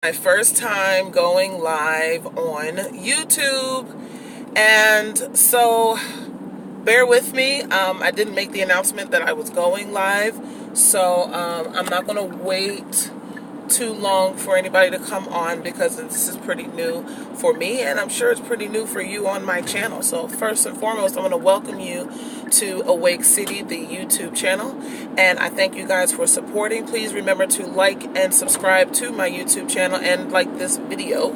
My first time going live on YouTube, and so bear with me. I didn't make the announcement that I was going live, so I'm not going to wait too long for anybody to come on because this is pretty new for me, and I'm sure it's pretty new for you on my channel. So first and foremost, I'm going to welcome you to Awake City, the YouTube channel, and I thank you guys for supporting. Please remember to like and subscribe to my YouTube channel and like this video.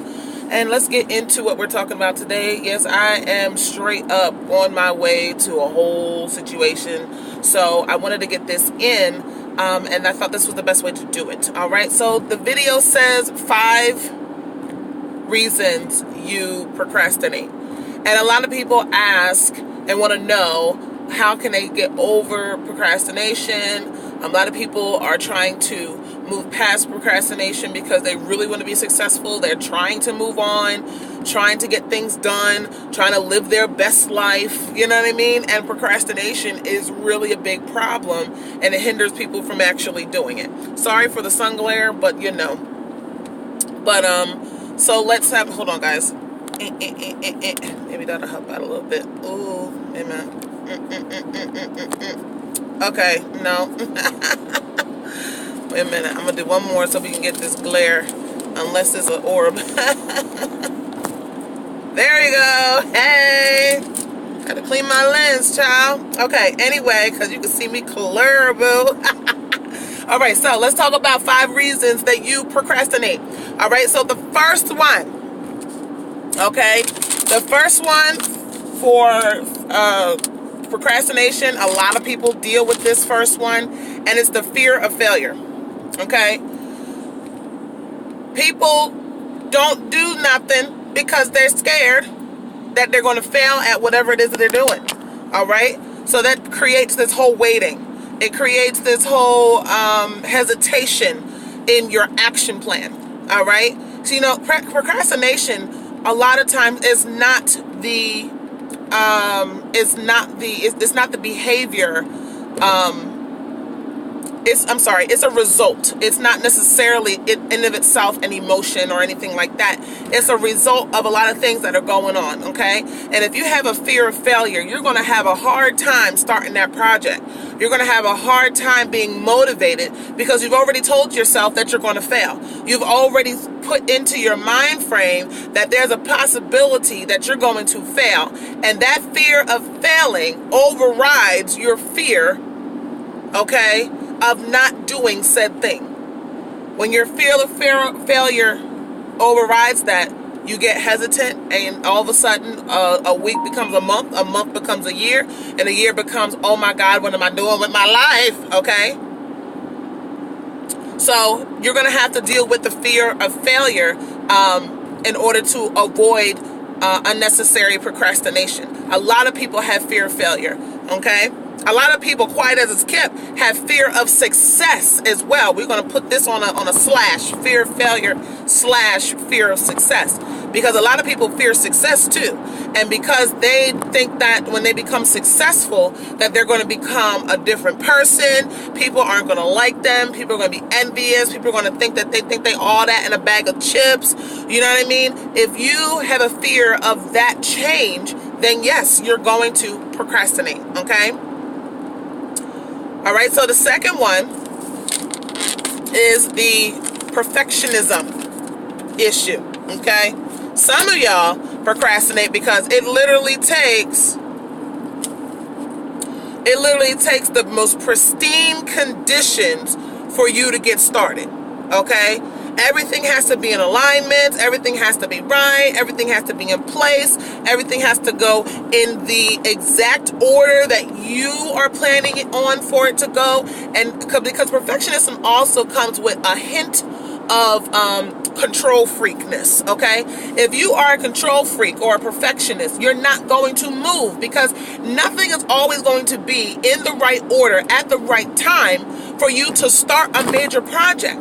And let's get into what we're talking about today. Yes, I am straight up on my way to a whole situation, so I wanted to get this in, and I thought this was the best way to do it. All right, so the video says 5 reasons you procrastinate, and a lot of people ask and want to know, how can they get over procrastination? A lot of people are trying to move past procrastination because they really want to be successful. They're trying to move on, trying to get things done, trying to live their best life. You know what I mean? And procrastination is really a big problem, and it hinders people from actually doing it. Sorry for the sun glare, but you know. But so let's have, hold on guys. Maybe that'll help out a little bit. Ooh, amen. Okay, no. Wait a minute, I'm gonna do one more so we can get this glare, unless it's an orb. There you go. Hey, gotta clean my lens, child. Okay, anyway, because you can see me clear, boo. All right, so let's talk about 5 reasons that you procrastinate. All right, so the first one, okay, the first one for procrastination, a lot of people deal with this first one, and it's the fear of failure. Okay, people don't do nothing because they're scared that they're going to fail at whatever it is that they're doing. All right, so that creates this whole waiting. It creates this whole hesitation in your action plan. All right, so you know, procrastination a lot of times is not the it's not the behavior. It's a result. It's not necessarily in of itself an emotion or anything like that. It's a result of a lot of things that are going on, okay? And if you have a fear of failure, you're going to have a hard time starting that project. You're going to have a hard time being motivated because you've already told yourself that you're going to fail. You've already put into your mind frame that there's a possibility that you're going to fail. And that fear of failing overrides your fear, okay, of not doing said thing. When your fear of failure overrides that, you get hesitant, and all of a sudden a week becomes a month becomes a year, and a year becomes, oh my God, what am I doing with my life? Okay, so you're gonna have to deal with the fear of failure in order to avoid unnecessary procrastination. A lot of people have fear of failure, okay? A lot of people, quiet as it's kept, have fear of success as well. We're going to put this on a slash, fear of failure slash fear of success. Because a lot of people fear success too. And because they think that when they become successful, that they're going to become a different person. People aren't going to like them. People are going to be envious. People are going to think that they all that in a bag of chips. You know what I mean? If you have a fear of that change, then yes, you're going to procrastinate, okay? All right, so the second one is the perfectionism issue, okay? Some of y'all procrastinate because it literally takes the most pristine conditions for you to get started, okay? Everything has to be in alignment. Everything has to be right. Everything has to be in place. Everything has to go in the exact order that you are planning it on for it to go. And because perfectionism also comes with a hint of control freakness, okay? If you are a control freak or a perfectionist, you're not going to move because nothing is always going to be in the right order at the right time for you to start a major project.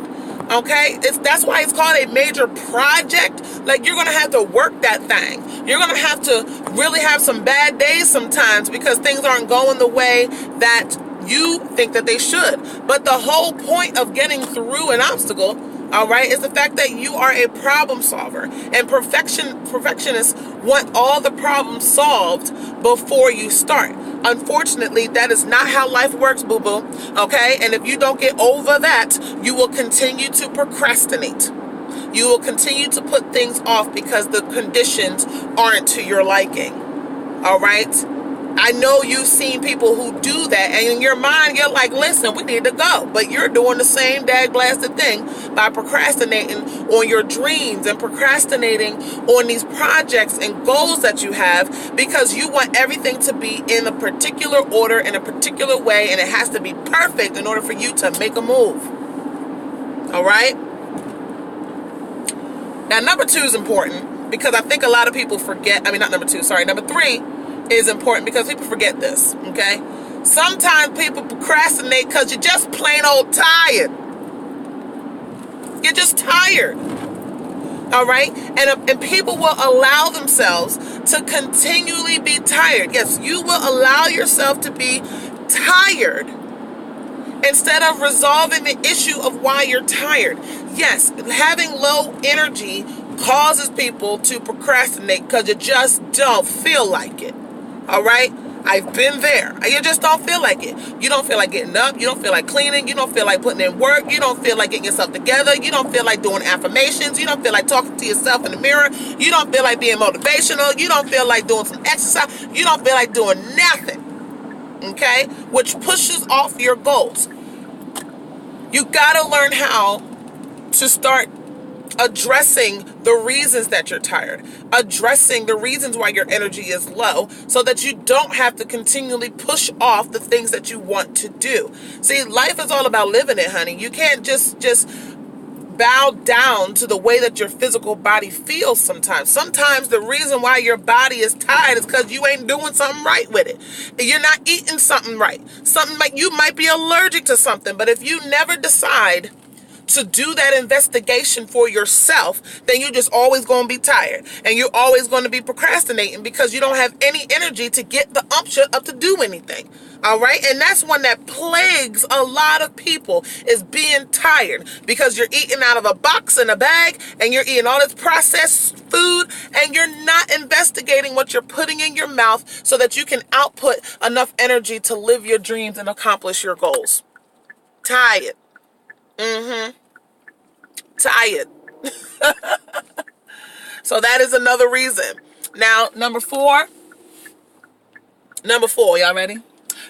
Okay, that's why it's called a major project. Like, you're gonna have to work that thing. You're gonna have to really have some bad days sometimes because things aren't going the way that you think that they should. But the whole point of getting through an obstacle, All right, it's the fact that you are a problem solver, and perfectionists want all the problems solved before you start. Unfortunately, that is not how life works, boo-boo. Okay, and if you don't get over that, you will continue to procrastinate. You will continue to put things off because the conditions aren't to your liking. All right. I know you've seen people who do that, and in your mind, you're like, listen, we need to go. But you're doing the same dag-blasted thing by procrastinating on your dreams and procrastinating on these projects and goals that you have because you want everything to be in a particular order, in a particular way, and it has to be perfect in order for you to make a move. All right? Now, number 2 is important because I think a lot of people forget. Number 3 is important because people forget this, okay? Sometimes people procrastinate because you're just plain old tired. You're just tired, all right? And people will allow themselves to continually be tired. Yes, you will allow yourself to be tired instead of resolving the issue of why you're tired. Yes, having low energy causes people to procrastinate because you just don't feel like it. All right? I've been there. You just don't feel like it. You don't feel like getting up. You don't feel like cleaning. You don't feel like putting in work. You don't feel like getting yourself together. You don't feel like doing affirmations. You don't feel like talking to yourself in the mirror. You don't feel like being motivational. You don't feel like doing some exercise. You don't feel like doing nothing. Okay? Which pushes off your goals. You got to learn how to start addressing the reasons that you're tired, addressing the reasons why your energy is low so that you don't have to continually push off the things that you want to do. See, life is all about living it, honey. You can't just bow down to the way that your physical body feels sometimes. Sometimes the reason why your body is tired is because you ain't doing something right with it. You're not eating something right. Something like you might be allergic to something, but if you never decide to do that investigation for yourself, then you're just always going to be tired and you're always going to be procrastinating because you don't have any energy to get the umption up to do anything. All right. And that's one that plagues a lot of people is being tired because you're eating out of a box and a bag and you're eating all this processed food and you're not investigating what you're putting in your mouth so that you can output enough energy to live your dreams and accomplish your goals. Tired. Tired. So that is another reason. Now, number four, y'all ready?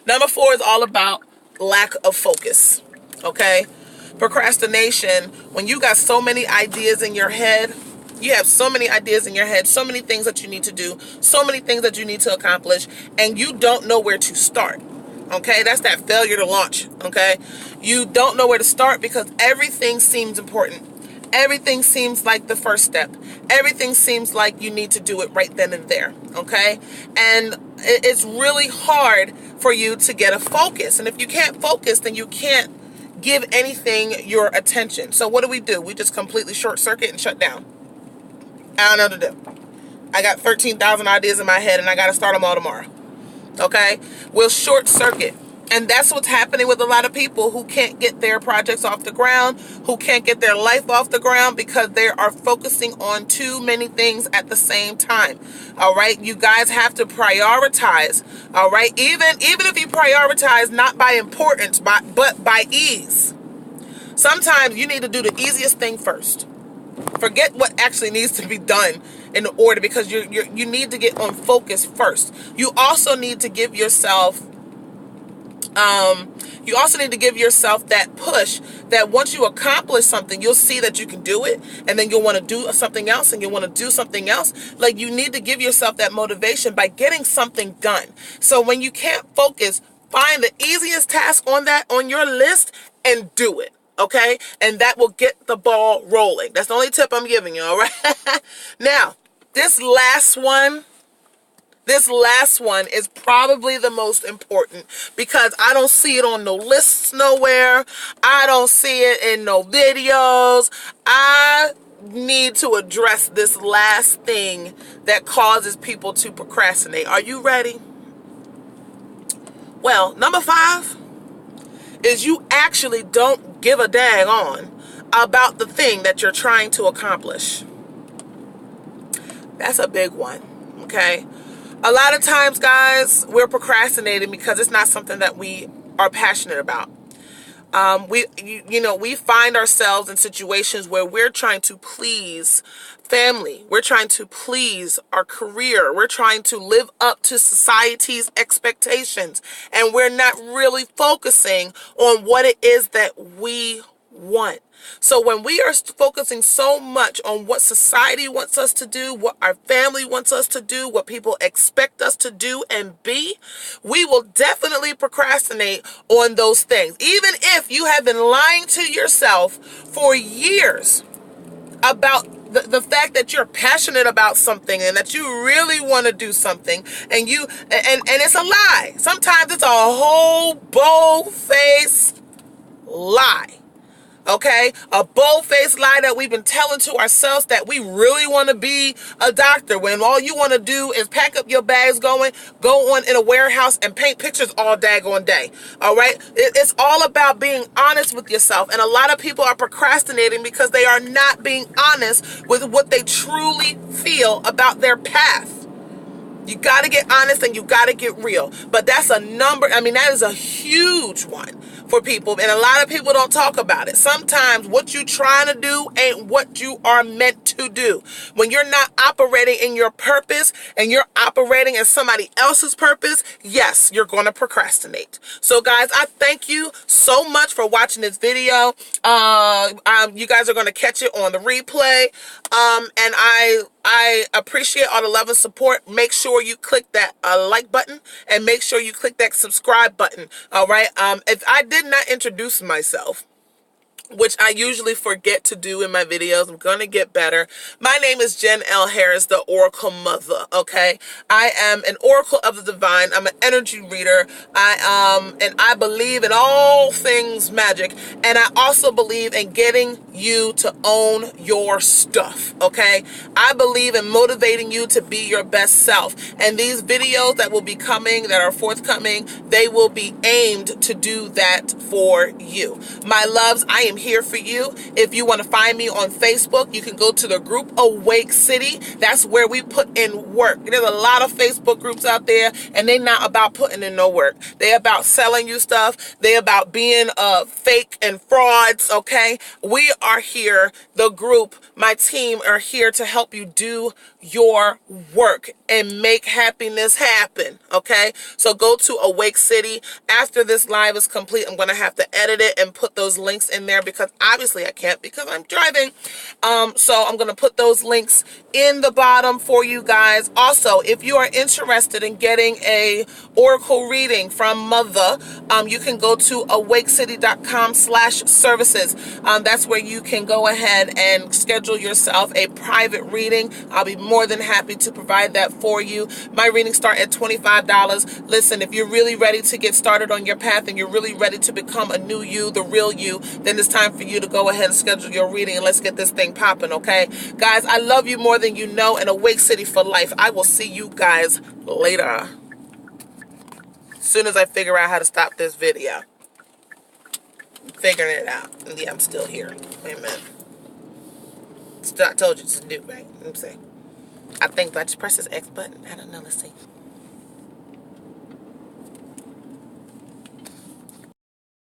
Number 4 is all about lack of focus. Okay? Procrastination, when you got so many ideas in your head, you have so many ideas in your head, so many things that you need to do, so many things that you need to accomplish, and you don't know where to start. Okay, that's that failure to launch. Okay, you don't know where to start because everything seems important. Everything seems like the first step. Everything seems like you need to do it right then and there. Okay, and it's really hard for you to get a focus. And if you can't focus, then you can't give anything your attention. So what do? We just completely short circuit and shut down. I don't know what to do. I got 13,000 ideas in my head and I got to start them all tomorrow. Okay, we'll short circuit. And that's what's happening with a lot of people who can't get their projects off the ground, who can't get their life off the ground because they are focusing on too many things at the same time. All right, you guys have to prioritize. All right, even if you prioritize not by importance, but by ease. Sometimes you need to do the easiest thing first. Forget what actually needs to be done in order because you need to get on focus first. You also need to give yourself that push that once you accomplish something, you'll see that you can do it, and then you'll want to do something else, and you'll want to do something else. Like, you need to give yourself that motivation by getting something done. So when you can't focus, find the easiest task on your list and do it. Okay? And that will get the ball rolling. That's the only tip I'm giving you, all right? Now, this last one is probably the most important because I don't see it on no lists nowhere. I don't see it in no videos. I need to address this last thing that causes people to procrastinate. Are you ready? Well, number 5 is you actually don't give a dang on about the thing that you're trying to accomplish. That's a big one, okay? A lot of times, guys, we're procrastinating because it's not something that we are passionate about. We find ourselves in situations where we're trying to please family. We're trying to please our career. We're trying to live up to society's expectations. And we're not really focusing on what it is that we want. So when we are focusing so much on what society wants us to do, what our family wants us to do, what people expect us to do and be, we will definitely procrastinate on those things. Even if you have been lying to yourself for years about the fact that you're passionate about something and that you really want to do something, and it's a lie. Sometimes it's a whole bold-faced lie. Okay, a bold-faced lie that we've been telling to ourselves that we really want to be a doctor, when all you want to do is pack up your bags, go on in a warehouse and paint pictures all daggone day. All right, it's all about being honest with yourself, and a lot of people are procrastinating because they are not being honest with what they truly feel about their path. You got to get honest and you got to get real. But that's that is a huge one for people. And a lot of people don't talk about it. Sometimes what you're trying to do ain't what you are meant to do. When you're not operating in your purpose and you're operating in somebody else's purpose, yes, you're going to procrastinate. So guys, I thank you so much for watching this video. You guys are going to catch it on the replay. And I appreciate all the love and support. Make sure you click that like button and make sure you click that subscribe button. All right. If I did not introduce myself, which I usually forget to do in my videos, I'm going to get better. My name is Jen L. Harris, the Oracle Motha, okay? I am an Oracle of the Divine. I'm an energy reader. And I believe in all things magic. And I also believe in getting you to own your stuff, okay? I believe in motivating you to be your best self. And these videos that will be coming, that are forthcoming, they will be aimed to do that for you. My loves, I am here for you. If you want to find me on Facebook, you can go to the group Awake City. That's where we put in work. There's a lot of Facebook groups out there, and they're not about putting in no work. They're about selling you stuff. They're about being fake and frauds, okay? We are here, the group, my team are here to help you do your work and make happiness happen, okay? So go to Awake City. After this live is complete, I'm going to have to edit it and put those links in there because obviously I can't because I'm driving. So I'm going to put those links in the bottom for you guys. Also, if you are interested in getting a oracle reading from Motha, you can go to awakecity.com/services. That's where you can go ahead and schedule yourself a private reading. I'll be more than happy to provide that for you. My readings start at $25. Listen, if you're really ready to get started on your path and you're really ready to become a new you, the real you, then it's time for you to go ahead and schedule your reading and let's get this thing popping, okay? Guys, I love you more than you know, and Awake City for life. I will see you guys later. As soon as I figure out how to stop this video. I'm figuring it out. Yeah, I'm still here. Wait a minute. I told you to do, right? Let me see. I think, do I just press this X button? I don't know. Let's see.